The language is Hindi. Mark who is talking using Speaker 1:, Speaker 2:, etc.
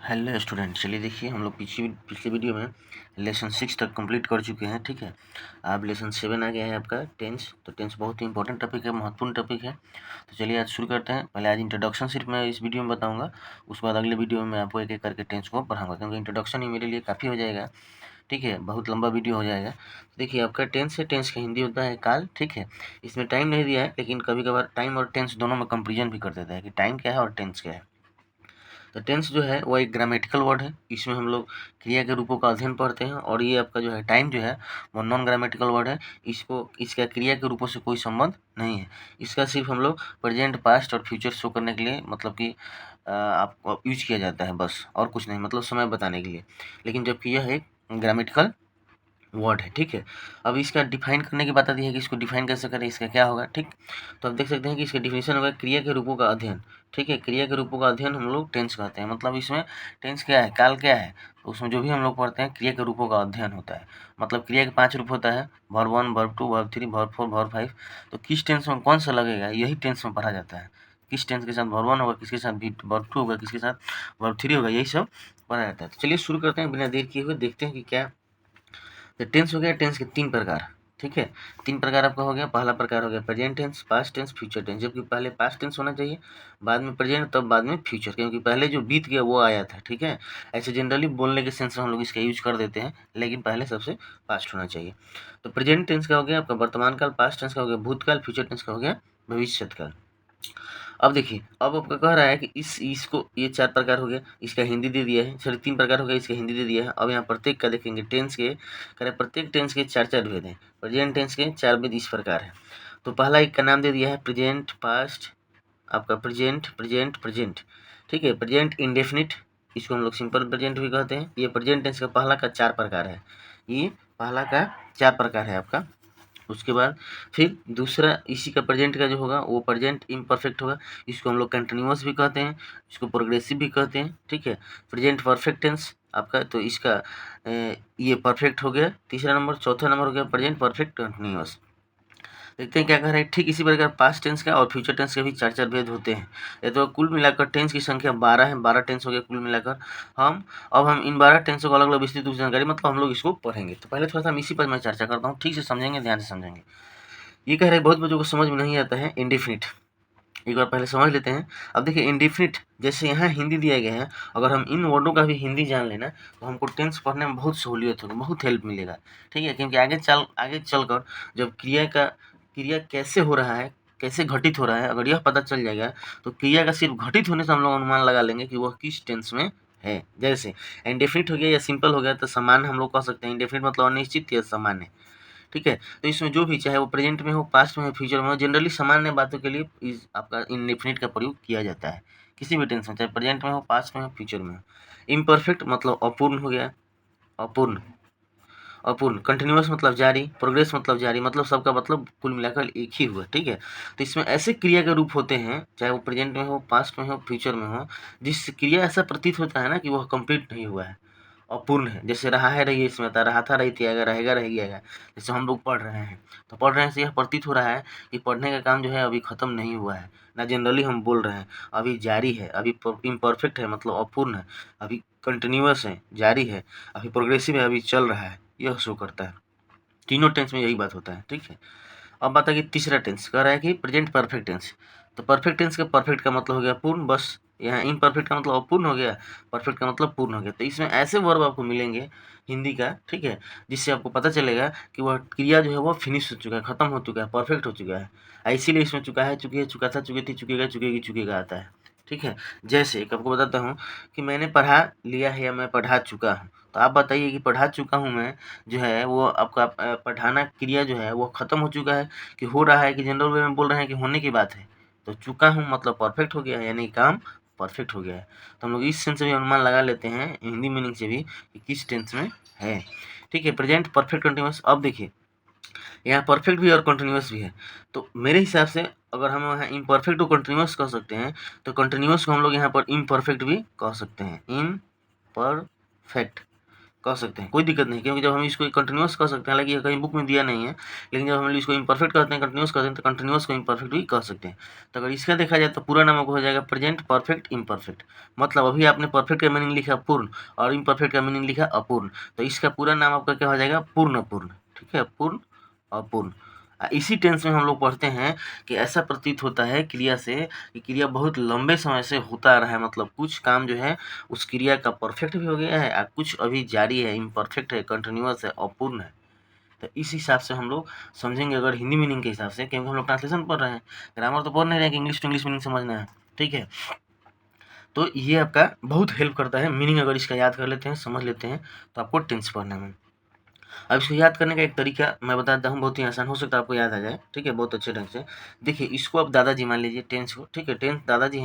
Speaker 1: हेलो स्टूडेंट, चलिए देखिए हम लोग पिछले वीडियो में लेसन 6 तक कंप्लीट कर चुके हैं। ठीक है, अब लेसन 7 आ गया है आपका टेंस। तो टेंस बहुत ही इंपॉर्टेंट टॉपिक है, महत्वपूर्ण टॉपिक है। तो चलिए आज शुरू करते हैं। पहले आज इंट्रोडक्शन सिर्फ मैं इस वीडियो में बताऊंगा, उसके बाद अगले वीडियो में मैं आपको एक एक करके टेंस को पढ़ाऊंगा, क्योंकि इंट्रोडक्शन ही मेरे लिए काफ़ी हो जाएगा। ठीक है, बहुत लंबा वीडियो हो जाएगा। तो देखिए आपका टेंस है, टेंस का हिंदी होता है काल। ठीक है, इसमें टाइम नहीं दिया है, लेकिन कभी कभार टाइम और टेंस दोनों में कंपेरिजन भी कर देता है कि टाइम क्या है और टेंस क्या है। तो टेंस जो है वो एक ग्रामेटिकल वर्ड है। इसमें हम लोग क्रिया के रूपों का अध्ययन पढ़ते हैं, और ये आपका जो है टाइम जो है वो नॉन ग्रामेटिकल वर्ड है। इसका क्रिया के रूपों से कोई संबंध नहीं है। इसका सिर्फ हम लोग प्रेजेंट, पास्ट और फ्यूचर शो करने के लिए मतलब कि आपको यूज किया जाता है, बस और कुछ नहीं, मतलब समय बताने के लिए। लेकिन जबकि यह एक ग्रामेटिकल वर्ड है। ठीक है, अब इसका डिफाइन करने की बात आती है कि इसको डिफाइन कैसे करें, इसका क्या होगा। ठीक, तो आप देख सकते हैं कि इसका डिफिनेशन होगा क्रिया के रूपों का अध्ययन। ठीक है, क्रिया के रूपों का अध्ययन हम लोग टेंस कहते हैं। मतलब इसमें टेंस क्या है, काल क्या है, तो उसमें जो भी हम लोग पढ़ते हैं क्रिया के रूपों का अध्ययन होता है। मतलब क्रिया के 5 रूप होता है, verb 1, verb 2, verb 3, verb 4, verb 5। तो किस टेंस में कौन सा लगेगा, यही टेंस में पढ़ा जाता है। किस टेंस के साथ वर्ब 1 होगा, किसके साथ वर्ब 2 होगा, किसके साथ वर्ब 3 होगा, यही सब पढ़ा जाता है। तो चलिए शुरू करते हैं, बिना देर किए हुए देखते हैं कि क्या। तो टेंस हो गया, टेंस के 3 प्रकार। ठीक है, 3 प्रकार आपका हो गया। पहला प्रकार हो गया present tense, past tense, future tense. जबकि पहले पास्ट टेंस होना चाहिए, बाद में प्रेजेंट, तब बाद में फ्यूचर, क्योंकि पहले जो बीत गया वो आया था। ठीक है, ऐसे जनरली बोलने के सेंस में हम लोग इसका यूज कर देते हैं, लेकिन पहले सबसे पास्ट होना चाहिए। तो प्रेजेंट टेंस का हो गया आपका वर्तमान काल, पास्ट टेंस का हो गया भूतकाल, फ्यूचर टेंस का हो गया भविष्य काल। अब देखिए, अब आपका कह रहा है कि इसको ये 4 प्रकार हो गया, इसका हिंदी दे दिया है। सॉरी 3 प्रकार हो गया, इसका हिंदी दे दिया है। अब यहाँ प्रत्येक का देखेंगे, टेंस के कह रहे प्रत्येक टेंस के 4 भेद हैं। प्रेजेंट टेंस के 4 भेद इस प्रकार है। तो पहला एक का नाम दे दिया है प्रेजेंट, पास्ट, आपका प्रेजेंट, प्रेजेंट, प्रेजेंट। ठीक है, प्रेजेंट इंडेफिनिट, इसको हम लोग सिंपल प्रेजेंट भी कहते हैं। ये प्रेजेंट टेंस का पहला का 4 प्रकार है। ये पहला का 4 प्रकार है आपका। उसके बाद फिर दूसरा इसी का प्रेजेंट का जो होगा वो प्रेजेंट इम्परफेक्ट होगा। इसको हम लोग कंटिन्यूअस भी कहते हैं, इसको प्रोग्रेसिव भी कहते हैं। ठीक है, प्रेजेंट परफेक्ट टेंस आपका, तो इसका ये परफेक्ट हो गया तीसरा नंबर। चौथा नंबर हो गया प्रेजेंट परफेक्ट कंटिन्यूअस। देखते हैं क्या कह रहे हैं। ठीक इसी प्रकार पास्ट टेंस का और फ्यूचर टेंस के भी 4 भेद होते हैं। ये तो कुल मिलाकर टेंस की संख्या 12 है, 12 टेंस हो गया कुल मिलाकर। अब हम इन 12 टेंसों को अलग अलग विस्तृत रूप से जानकारी मतलब हम लोग इसको पढ़ेंगे। तो पहले थोड़ा सा हम इसी पर मैं चर्चा करता हूँ, ठीक से समझेंगे, ध्यान से समझेंगे। ये कह रहे हैं बहुत बच्चों को समझ में नहीं आता है इंडेफिनिट, एक बार पहले समझ लेते हैं। अब देखिए इंडेफिनिट जैसे यहाँ हिंदी दिया गया है, अगर हम इन वर्डों का भी हिंदी जान लेना तो हमको टेंस पढ़ने में बहुत सहूलियत होगी, बहुत हेल्प मिलेगा। ठीक है, क्योंकि आगे चलकर जब क्रिया कैसे हो रहा है, कैसे घटित हो रहा है, अगर यह पता चल जाएगा तो क्रिया का सिर्फ घटित होने से हम लोग अनुमान लगा लेंगे कि वह किस टेंस में है। जैसे इंडेफिनिट हो गया या सिंपल हो गया तो सामान्य हम लोग कह सकते हैं। इंडेफिनिट मतलब अनिश्चित या सामान्य। ठीक है, तो इसमें जो भी चाहे वो प्रेजेंट में हो, पास्ट में हो, फ्यूचर में हो, जनरली सामान्य बातों के लिए इस आपका इंडेफिनिट का प्रयोग किया जाता है। किसी भी टेंस में, चाहे प्रेजेंट में हो, पास्ट में हो, फ्यूचर में हो। इम्परफेक्ट मतलब अपूर्ण हो गया, अपूर्ण। अपूर्ण कंटिन्यूअस मतलब जारी, प्रोग्रेस मतलब जारी, मतलब सबका मतलब कुल मिलाकर एक ही हुआ। ठीक है, तो इसमें ऐसे क्रिया के रूप होते हैं, चाहे वो प्रेजेंट में हो, पास्ट में हो, फ्यूचर में हो, जिस क्रिया ऐसा प्रतीत होता है ना कि वह कंप्लीट नहीं हुआ है, अपूर्ण है। जैसे रहा है, रही, इसमें था रहा था, रही थी, अगर रहेगा, रह गया। जैसे हम लोग पढ़ रहे हैं, तो पढ़ रहे हैं से यह प्रतीत हो रहा है कि पढ़ने का काम जो है अभी ख़त्म नहीं हुआ है ना। जनरली हम बोल रहे हैं अभी जारी है, अभी इम्परफेक्ट है मतलब अपूर्ण है, अभी कंटिन्यूअस है, जारी है, अभी प्रोग्रेसिव है, अभी चल रहा है, यह शो करता है। तीनों टेंस में यही बात होता है। ठीक है, अब बात आ गई तीसरा टेंस, कह रहा है कि प्रेजेंट परफेक्ट टेंस। तो परफेक्ट टेंस का परफेक्ट का मतलब हो गया पूर्ण, बस। यहाँ इम्परफेक्ट का मतलब अपूर्ण हो गया, परफेक्ट का मतलब पूर्ण हो गया। तो इसमें ऐसे वर्ब आपको मिलेंगे हिंदी का, ठीक है, जिससे आपको पता चलेगा कि वह क्रिया जो है वो फिनिश हो चुका है, खत्म हो चुका है, परफेक्ट हो चुका है। इसीलिए इसमें चुका है, चुकी है, चुका था, चुकी थी, चुकेगा, चुकेगी, चुकेगा आता है। ठीक है, जैसे एक आपको बताता हूँ कि मैंने पढ़ा लिया है या मैं पढ़ा चुका हूँ। तो आप बताइए कि पढ़ा चुका हूँ मैं जो है वो आपका पढ़ाना क्रिया जो है वो ख़त्म हो चुका है कि हो रहा है, कि जनरल वे में बोल रहे हैं कि होने की बात है। तो चुका हूँ मतलब परफेक्ट हो गया है, यानी काम परफेक्ट हो गया है। तो हम लोग इस सेंस से भी अनुमान लगा लेते हैं, हिंदी मीनिंग से भी, कि किस टेंस में है। ठीक है, प्रेजेंट परफेक्ट कंटिन्यूअस। अब देखिए यहाँ परफेक्ट भी और कंटिन्यूअस भी है। तो मेरे हिसाब से अगर हम यहाँ इम्परफेक्ट को कंटिन्यूअस कह सकते हैं, तो कंटिन्यूअस को हम लोग यहाँ पर इम्परफेक्ट भी कह सकते हैं। इम्परफेक्ट कह सकते हैं, कोई दिक्कत नहीं, क्योंकि जब हम इसको कंटिन्यूअस कह सकते हैं, हालांकि ये कहीं बुक में दिया नहीं है, लेकिन जब हम इसको इम्परफेक्ट कहते हैं, कंटिन्यूअस कहते हैं, तो कंटिन्यूअस को इम्परफेक्ट भी कह सकते हैं। तो अगर इसका देखा जाए तो पूरा नाम आपको हो जाएगा प्रेजेंट परफेक्ट इम्परफेक्ट। मतलब अभी आपने परफेक्ट का मीनिंग लिखा पूर्ण और इम्परफेक्ट का मीनिंग लिखा अपूर्ण, तो इसका पूरा नाम आपका क्या हो जाएगा, पूर्ण अपूर्ण। ठीक है, पूर्ण अपूर्ण। इसी टेंस में हम लोग पढ़ते हैं कि ऐसा प्रतीत होता है क्रिया से कि क्रिया बहुत लंबे समय से होता आ रहा है, मतलब कुछ काम जो है उस क्रिया का परफेक्ट भी हो गया है और कुछ अभी जारी है, इम्परफेक्ट है, कंटिन्यूअस है, अपूर्ण है। तो इस हिसाब से हम लोग समझेंगे अगर हिंदी मीनिंग के हिसाब से, क्योंकि हम लोग ट्रांसलेशन पढ़ रहे हैं, ग्रामर तो पढ़ नहीं रहे हैं कि इंग्लिश टू इंग्लिश मीनिंग समझना है। ठीक है, तो ये आपका बहुत हेल्प करता है, मीनिंग अगर इसका याद कर लेते हैं, समझ लेते हैं, तो आपको टेंस पढ़ने में। अब इसको याद करने का एक तरीका मैं बताता हूँ, बहुत ही आसान, हो सकता है आपको याद आ जाए। ठीक है, बहुत अच्छे ढंग से देखिए, इसको आप दादाजी मान लीजिए टेंस को। ठीक है, टेंस दादाजी